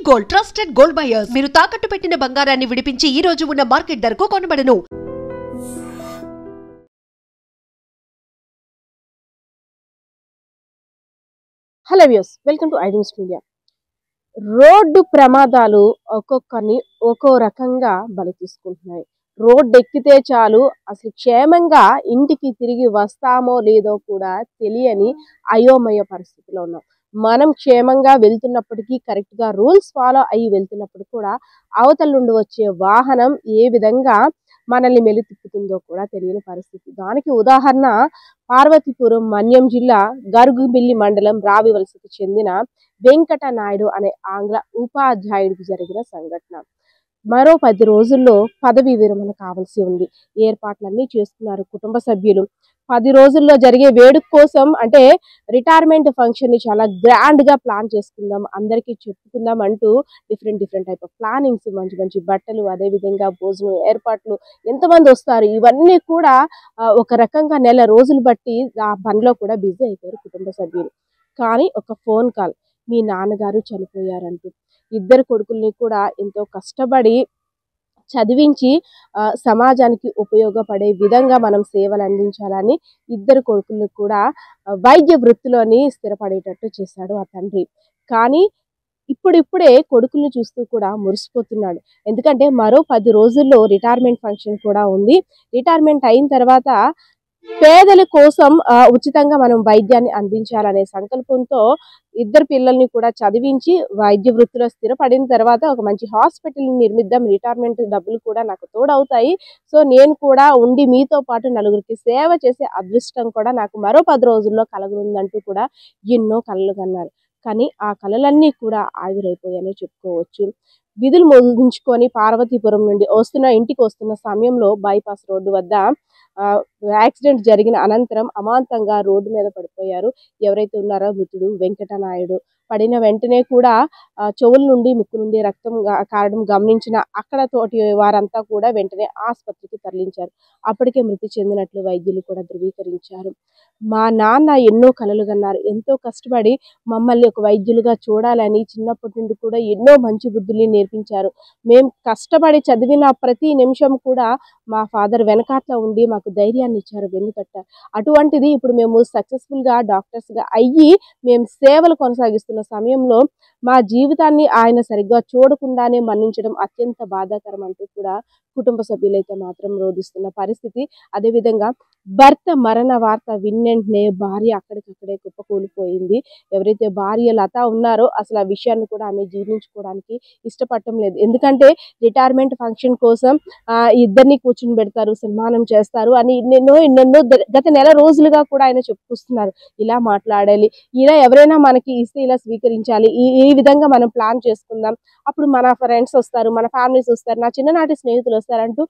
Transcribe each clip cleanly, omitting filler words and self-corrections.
Gold trusted gold buyers మీరు తాకట్టు పెట్టిన బంగారాన్ని విడిపించి ఈ రోజు ఉన్న మార్కెట్ ధరకు కొనబడను. Hello views, welcome to iDreams media. Road ప్రమాదాలు ఒక్కొక్కరిని ఒక్కో రకంగా బలి తీసుకుంటున్నాయి. రోడ్డు ఎక్కితే చాలు అసలు క్షేమంగా ఇంటికి తిరిగి వస్తామో లేదో కూడా తెలియని అయోమయ పరిస్థితిలో ఉన్నాం. మనం క్షేమంగా వెళ్తున్నప్పటికీ, కరెక్ట్గా రూల్స్ ఫాలో అయ్యి వెళ్తున్నప్పుడు కూడా అవతల నుండి వచ్చే వాహనం ఏ విధంగా మనల్ని మెలి తిప్పుతుందో కూడా తెలియని పరిస్థితి. దానికి ఉదాహరణ పార్వతీపురం మన్యం జిల్లా గరుగుబిల్లి మండలం రావివలసకు చెందిన వెంకట నాయుడు అనే ఆంగ్ల ఉపాధ్యాయుడికి జరిగిన సంఘటన. మరో 10 రోజుల్లో పదవీ విరమణ కావాల్సి ఉంది. ఏర్పాట్లన్నీ చేస్తున్నారు కుటుంబ సభ్యులు. 10 రోజుల్లో జరిగే వేడుక కోసం, అంటే రిటైర్మెంట్ ఫంక్షన్ ని చాలా గ్రాండ్ గా ప్లాన్ చేసుకుందాం, అందరికీ చెప్పుకుందాం అంటూ డిఫరెంట్ టైప్ ఆఫ్ ప్లానింగ్స్, మంచి బట్టలు, అదే విధంగా భోజనం ఏర్పాట్లు, ఎంతమంది వస్తారు, ఇవన్నీ కూడా ఒక రకంగా నెల రోజులు బట్టి ఆ పనిలో కూడా బిజీ అయిపోయారు కుటుంబ సభ్యులు. కానీ ఒక ఫోన్ కాల్, మీ నాన్నగారు చనిపోయారంటూ. 2 కొడుకుల్ని కూడా ఎంతో కష్టపడి చదివించి సమాజానికి ఉపయోగపడే విధంగా మనం సేవలు అందించాలని 2 కొడుకులను కూడా వైద్య వృత్తిలోని స్థిరపడేటట్టు చేశాడు ఆ తండ్రి. కానీ ఇప్పుడిప్పుడే కొడుకులను చూస్తూ కూడా మురిసిపోతున్నాడు. ఎందుకంటే మరో 10 రోజుల్లో రిటైర్మెంట్ ఫంక్షన్ కూడా ఉంది. రిటైర్మెంట్ అయిన తర్వాత పేదల కోసం ఉచితంగా మనం వైద్యాన్ని అందించాలనే సంకల్పంతో 2 పిల్లల్ని కూడా చదివించి వైద్య వృత్తిలో స్థిరపడిన తర్వాత ఒక మంచి హాస్పిటల్ని నిర్మిద్దాం, రిటైర్మెంట్ డబ్బులు కూడా నాకు తోడవుతాయి, సో నేను కూడా ఉండి మీతో పాటు నలుగురికి సేవ చేసే అదృష్టం కూడా నాకు మరో 10 రోజుల్లో కలగనుందంటూ కూడా ఎన్నో కలలు కన్నారు. కానీ ఆ కలలన్నీ కూడా ఆవిరైపోయాయని చెప్పుకోవచ్చు. విధులు ముగించుకొని పార్వతీపురం నుండి ఇంటికి వస్తున్న సమయంలో బైపాస్ రోడ్డు వద్ద యాక్సిడెంట్ జరిగిన అనంతరం అమాంతంగా రోడ్డు మీద పడిపోయారు. ఎవరైతే ఉన్నారో మృతుడు వెంకట నాయుడు. పడిన వెంటనే కూడా చెవుల నుండి, ముక్కు నుండి రక్తం కారడం గమనించిన అక్కడ తోటి వారంతా కూడా వెంటనే ఆసుపత్రికి తరలించారు. అప్పటికే మృతి చెందినట్లు వైద్యులు కూడా ధృవీకరించారు. మా నాన్న ఎన్నో కలలు కన్నారు, ఎంతో కష్టపడి మమ్మల్ని ఒక వైద్యులుగా చూడాలని చిన్నప్పటి నుండి కూడా ఎన్నో మంచి బుద్ధుల్ని నేర్పించారు. మేము కష్టపడి చదివిన ప్రతి నిమిషం కూడా మా ఫాదర్ వెనకాట్ల ఉండి మాకు ధైర్యాన్ని ఇచ్చారు, వెన్నుతట్ట. అటువంటిది ఇప్పుడు మేము సక్సెస్ఫుల్గా డాక్టర్స్గా అయ్యి మేము సేవలు కొనసాగిస్తున్న సమయంలో మా జీవితాన్ని ఆయన సరిగ్గా చూడకుండానే మన్నించడం అత్యంత బాధాకరం అంటూ కూడా కుటుంబ సభ్యులైతే మాత్రం రోధిస్తున్న పరిస్థితి. అదేవిధంగా భర్త మరణ వార్త విన్నెంటనే భార్య అక్కడికక్కడే కుప్పకూలిపోయింది. ఎవరైతే భార్య లత ఉన్నారో అసలు ఆ విషయాన్ని కూడా ఆమె జీర్ణించుకోవడానికి ఇష్టపడటం లేదు. ఎందుకంటే రిటైర్మెంట్ ఫంక్షన్ కోసం 2 కూర్చుని పెడతారు, సన్మానం చేస్తారు అని ఎన్నెన్నో గత నెల రోజులుగా కూడా ఆయన చెప్పుకొస్తున్నారు. ఇలా మాట్లాడాలి, ఇలా ఎవరైనా మనకి ఇస్తే ఇలా స్వీకరించాలి, ఈ విధంగా మనం ప్లాన్ చేసుకుందాం, అప్పుడు మన ఫ్రెండ్స్ వస్తారు, మన ఫ్యామిలీస్ వస్తారు, నా చిన్ననాటి స్నేహితులు వస్తారంటూ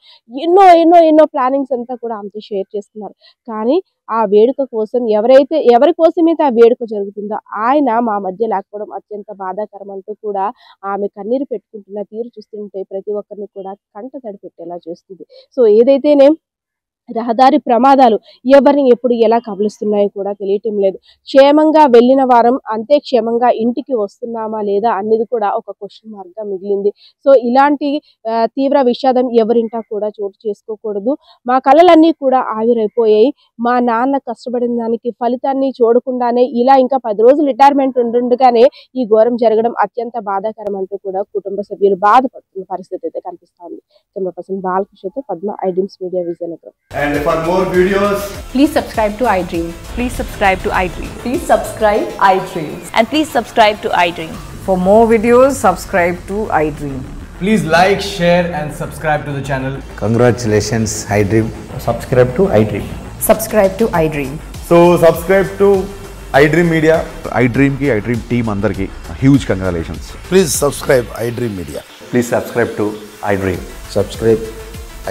ఎన్నో ప్లానింగ్స్ అంతా కూడా అంతే షేర్ చేస్తున్నారు. కానీ ఆ వేడుక కోసం ఎవరి కోసమైతే ఆ వేడుక జరుగుతుందో ఆయన మా మధ్య లేకపోవడం అత్యంత బాధాకరం అంటూ కూడా ఆమె కన్నీరు పెట్టుకుంటున్న తీరు చూస్తుంటే ప్రతి ఒక్కరిని కూడా కంట తడి పెట్టేలా చేస్తుంది. సో ఏదైతేనే రహదారి ప్రమాదాలు ఎవరిని ఎప్పుడు ఎలా కబలిస్తున్నాయో కూడా తెలియటం లేదు. క్షేమంగా వెళ్ళిన వారం అంతే క్షేమంగా ఇంటికి వస్తున్నామా లేదా అనేది కూడా ఒక క్వశ్చన్ మార్క్గా మిగిలింది. సో ఇలాంటి తీవ్ర విషాదం ఎవరింటా కూడా చోటు చేసుకోకూడదు. మా కళలన్నీ కూడా ఆవిరైపోయాయి. మా నాన్న కష్టపడిన దానికి ఫలితాన్ని చూడకుండానే ఇలా ఇంకా 10 రోజులు రిటైర్మెంట్ ఉండుగానే ఈ ఘోరం జరగడం అత్యంత బాధాకరం అంటూ కూడా కుటుంబ సభ్యులు బాధపడుతున్న పరిస్థితి అయితే కనిపిస్తోంది. కెమెరా పర్సన్ బాలకృష్ణతో Padma, iDreams media Vizianagaram. And for more videos, please subscribe to iDream. Please subscribe to iDream. Please subscribe iDream. And please subscribe to iDream. For more videos, subscribe to iDream. please like, share and subscribe to the channel. Congratulations, iDream. Subscribe to iDream. Subscribe to iDream. So subscribe to iDream Media. iDream ki iDream team andarki huge congratulations. Please subscribe iDream Media. Please subscribe to iDream. Subscribe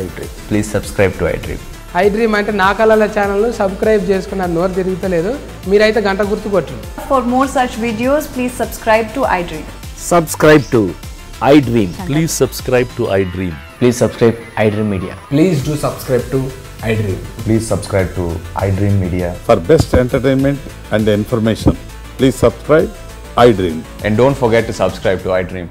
iDream. Please subscribe to iDream. iDream అంటే నా కళల channel subscribe చేసుకున్న నోరు తిరుగుతలేదు, మీరైతే గంట గుర్తు కొట్టండి. For more such videos, please subscribe to iDream. Subscribe to iDream. Please subscribe to iDream. Please subscribe iDream Media. Please do subscribe to iDream. Please subscribe to iDream Media. For best entertainment and information, please subscribe iDream. And don't forget to subscribe to iDream.